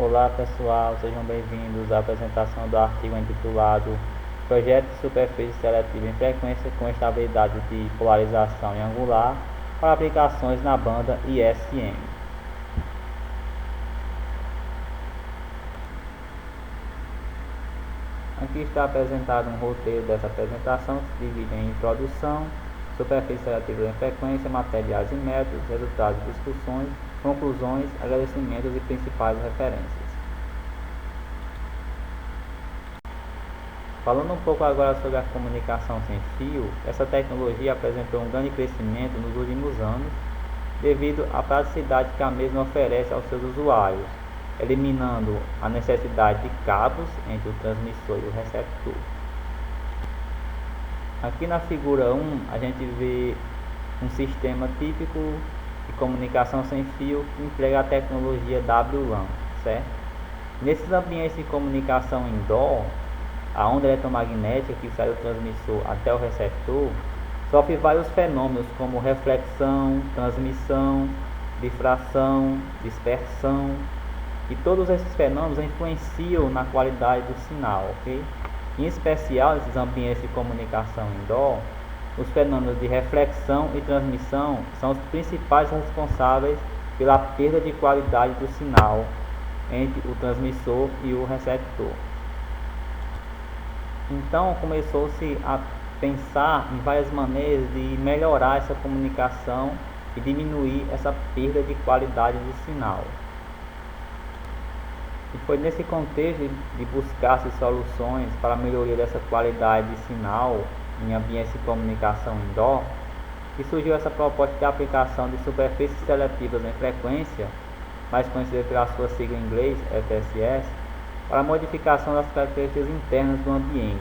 Olá pessoal, sejam bem-vindos à apresentação do artigo intitulado Projeto de superfície seletiva em frequência com estabilidade de polarização em angular para aplicações na banda ISM. Aqui está apresentado um roteiro dessa apresentação que se divide em introdução, superfície seletiva em frequência, materiais e métodos, resultados de discussões, conclusões, agradecimentos e principais referências. Falando um pouco agora sobre a comunicação sem fio, essa tecnologia apresentou um grande crescimento nos últimos anos devido à praticidade que a mesma oferece aos seus usuários, eliminando a necessidade de cabos entre o transmissor e o receptor. Aqui na figura 1 a gente vê um sistema típico de comunicação sem fio que emprega a tecnologia WLAN, certo? Nesses ambientes de comunicação indoor, a onda eletromagnética que sai do transmissor até o receptor sofre vários fenômenos como reflexão, transmissão, difração, dispersão, e todos esses fenômenos influenciam na qualidade do sinal, ok? Em especial, nesses ambientes de comunicação indoor, os fenômenos de reflexão e transmissão são os principais responsáveis pela perda de qualidade do sinal entre o transmissor e o receptor. Então, começou-se a pensar em várias maneiras de melhorar essa comunicação e diminuir essa perda de qualidade do sinal. E foi nesse contexto de buscar-se soluções para a melhoria dessa qualidade de sinal em ambientes de comunicação indoor que surgiu essa proposta de aplicação de superfícies seletivas em frequência, mais conhecida pela sua sigla em inglês, FSS, para a modificação das características internas do ambiente.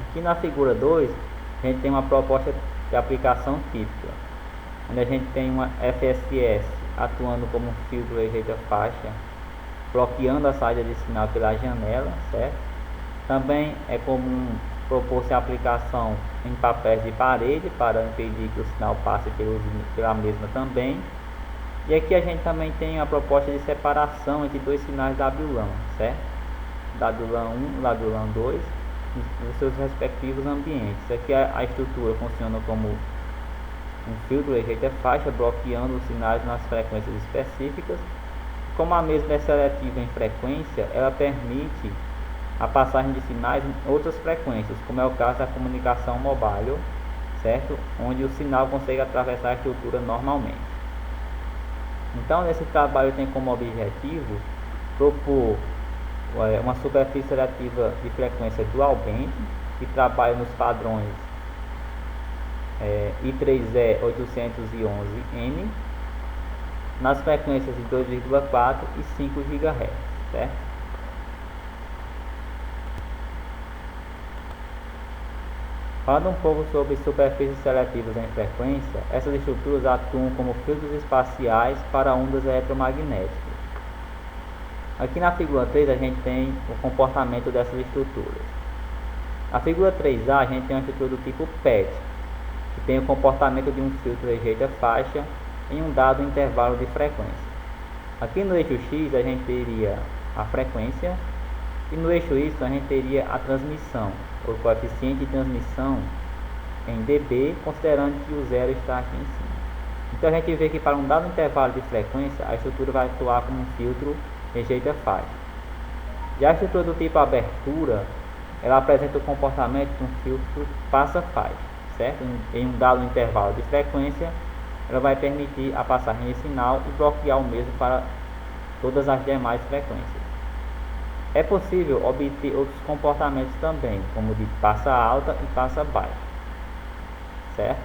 Aqui na figura 2, a gente tem uma proposta de aplicação típica, onde a gente tem uma FSS atuando como um filtro rejeita faixa, bloqueando a saída de sinal pela janela, certo? Também é comum propor-se a aplicação em papéis de parede para impedir que o sinal passe pela mesma também. E aqui a gente também tem a proposta de separação entre dois sinais WLAN, certo? WLAN 1 e WLAN 2, nos seus respectivos ambientes. Aqui a estrutura funciona como um filtro rejeita faixa, bloqueando os sinais nas frequências específicas. Como a mesma é seletiva em frequência, ela permite a passagem de sinais em outras frequências, como é o caso da comunicação mobile, certo? Onde o sinal consegue atravessar a estrutura normalmente. Então, esse trabalho tem como objetivo propor uma superfície seletiva de frequência dual band, que trabalha nos padrões I3E 811N, nas frequências de 2,4 e 5 GHz, certo? Falando um pouco sobre superfícies seletivas em frequência, essas estruturas atuam como filtros espaciais para ondas eletromagnéticas. Aqui na figura 3 a gente tem o comportamento dessas estruturas. Na figura 3A a gente tem uma estrutura do tipo PET, que tem o comportamento de um filtro rejeita faixa em um dado intervalo de frequência. Aqui no eixo X a gente teria a frequência e no eixo Y a gente teria a transmissão, o coeficiente de transmissão em dB, considerando que o zero está aqui em cima. Então a gente vê que para um dado intervalo de frequência a estrutura vai atuar como um filtro rejeita faixa. Já a estrutura do tipo abertura, ela apresenta o comportamento de um filtro passa faixa, certo? Em um dado intervalo de frequência, ela vai permitir a passagem de sinal e bloquear o mesmo para todas as demais frequências. É possível obter outros comportamentos também, como de passa alta e passa baixa, certo?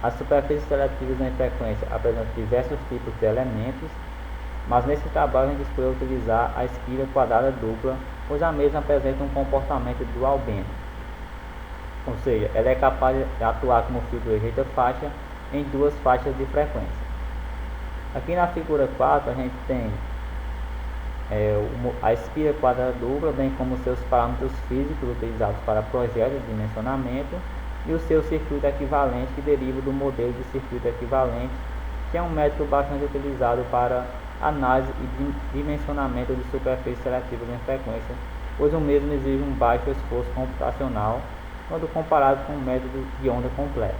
As superfícies seletivas em frequência apresentam diversos tipos de elementos, mas nesse trabalho a gente escolheu utilizar a esquilha quadrada dupla, pois a mesma apresenta um comportamento dual band. Ou seja, ela é capaz de atuar como filtro rejeita faixa em duas faixas de frequência. Aqui na figura 4 a gente tem a espira quadrada dupla, bem como seus parâmetros físicos utilizados para projetos de dimensionamento, e o seu circuito equivalente, que deriva do modelo de circuito equivalente, que é um método bastante utilizado para análise e dimensionamento de superfícies seletivas em frequência, pois o mesmo exige um baixo esforço computacional quando comparado com o método de onda completa.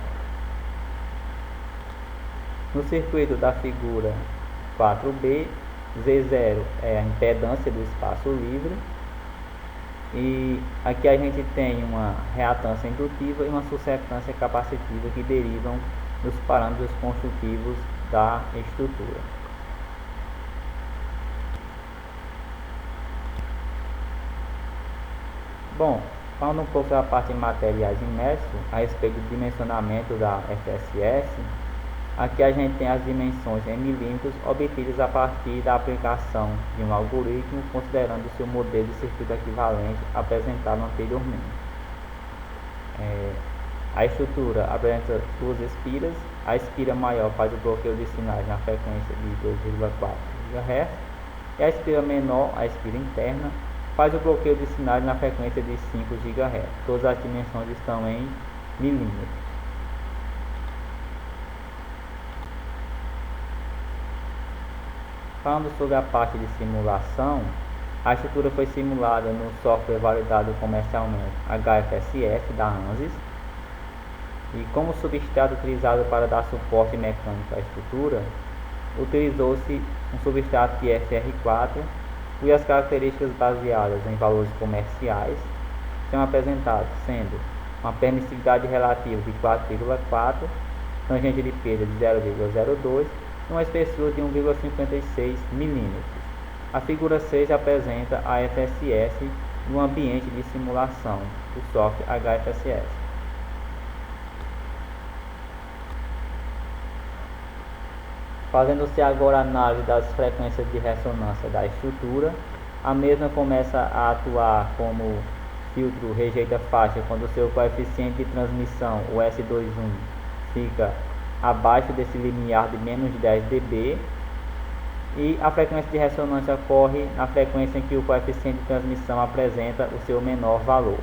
No circuito da figura 4b, Z0 é a impedância do espaço livre, e aqui a gente tem uma reatância indutiva e uma susceptância capacitiva que derivam dos parâmetros construtivos da estrutura. Bom, falando um pouco da parte de materiais imersos, a respeito do dimensionamento da FSS, aqui a gente tem as dimensões em milímetros obtidas a partir da aplicação de um algoritmo, considerando o seu modelo de circuito equivalente apresentado anteriormente. A estrutura apresenta duas espiras. A espira maior faz o bloqueio de sinais na frequência de 2,4 GHz e a espira menor, a espira interna, faz o bloqueio de sinais na frequência de 5 GHz. Todas as dimensões estão em milímetros. Falando sobre a parte de simulação, a estrutura foi simulada no software validado comercialmente HFSS da ANSYS, e como substrato utilizado para dar suporte mecânico à estrutura, utilizou-se um substrato de FR4, cujas características baseadas em valores comerciais são apresentadas, sendo uma permissividade relativa de 4,4, tangente de perda de 0,02 e uma espessura de 1,56 mm. A figura 6 apresenta a FSS no ambiente de simulação do software HFSS. Fazendo-se agora a análise das frequências de ressonância da estrutura, a mesma começa a atuar como filtro rejeita faixa quando o seu coeficiente de transmissão, o S21, fica abaixo desse limiar de menos de 10 dB, e a frequência de ressonância ocorre na frequência em que o coeficiente de transmissão apresenta o seu menor valor.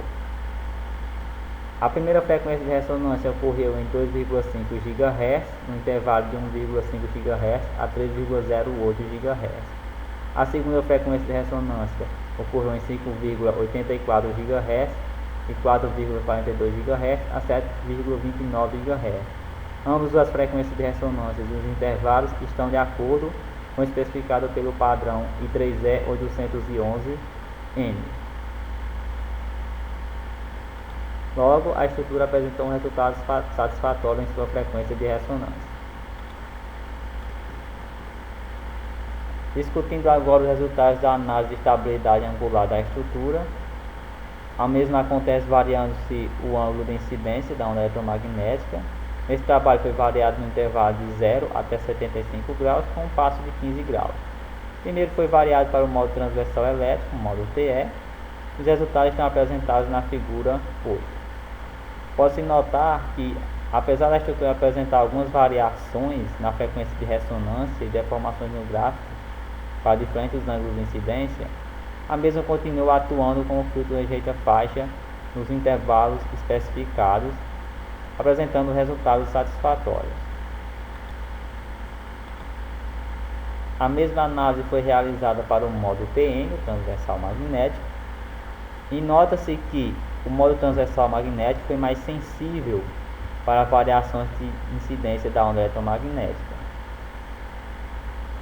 A primeira frequência de ressonância ocorreu em 2,5 GHz, no intervalo de 1,5 GHz a 3,08 GHz. A segunda frequência de ressonância ocorreu em 5,84 GHz e 4,42 GHz a 7,29 GHz. Ambas as frequências de ressonância e os intervalos estão de acordo com o especificado pelo padrão I3E 811N. Logo, a estrutura apresentou um resultado satisfatório em sua frequência de ressonância. Discutindo agora os resultados da análise de estabilidade angular da estrutura, a mesma acontece variando-se o ângulo de incidência da onda eletromagnética. Esse trabalho foi variado no intervalo de 0 até 75 graus, com um passo de 15 graus. Primeiro foi variado para o modo transversal elétrico, o modo TE. Os resultados estão apresentados na figura 8. Pode-se notar que, apesar da estrutura apresentar algumas variações na frequência de ressonância e deformações no gráfico para diferentes ângulos de incidência, a mesma continua atuando como filtro rejeita faixa nos intervalos especificados, apresentando resultados satisfatórios. A mesma análise foi realizada para o modo TM, o transversal magnético, e nota-se que o modo transversal magnético foi mais sensível para variações de incidência da onda eletromagnética.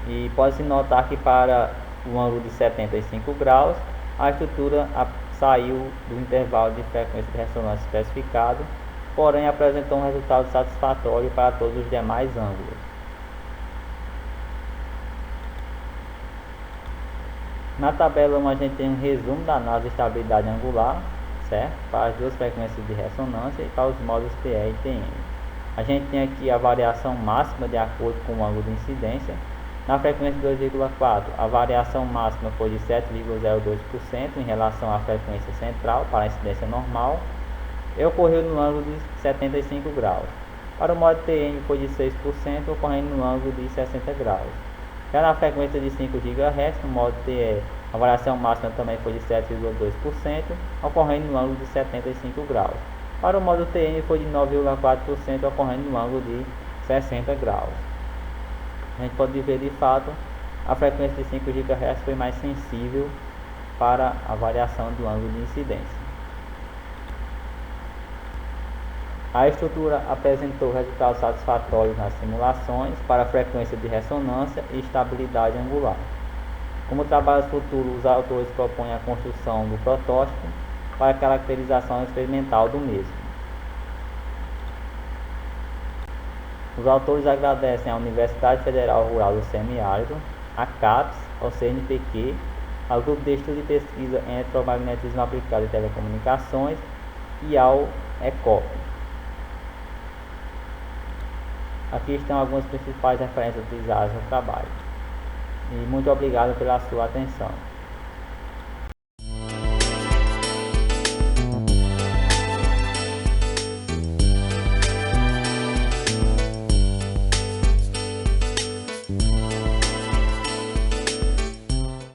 E pode-se notar que para o ângulo de 75 graus, a estrutura saiu do intervalo de frequência de ressonância especificado, porém apresentou um resultado satisfatório para todos os demais ângulos. Na tabela 1 a gente tem um resumo da análise de estabilidade angular, certo? Para as duas frequências de ressonância e para os modos TE e TM. A gente tem aqui a variação máxima de acordo com o ângulo de incidência. Na frequência 2,4, a variação máxima foi de 7,02% em relação à frequência central para a incidência normal e ocorreu no ângulo de 75 graus. Para o modo TM foi de 6%, ocorrendo no ângulo de 60 graus. Já na frequência de 5 GHz, no modo TE, a variação máxima também foi de 7,2%, ocorrendo no ângulo de 75 graus. Para o módulo TN foi de 9,4%, ocorrendo no ângulo de 60 graus. A gente pode ver de fato a frequência de 5 GHz foi mais sensível para a variação do ângulo de incidência. A estrutura apresentou resultados satisfatórios nas simulações para a frequência de ressonância e estabilidade angular. Como trabalhos futuros, os autores propõem a construção do protótipo para a caracterização experimental do mesmo. Os autores agradecem à Universidade Federal Rural do Semiárido, à CAPES, ao CNPq, ao Grupo de Estudo e Pesquisa em Eletromagnetismo Aplicado em Telecomunicações e ao ECOP. Aqui estão algumas principais referências utilizadas no trabalho. E muito obrigado pela sua atenção.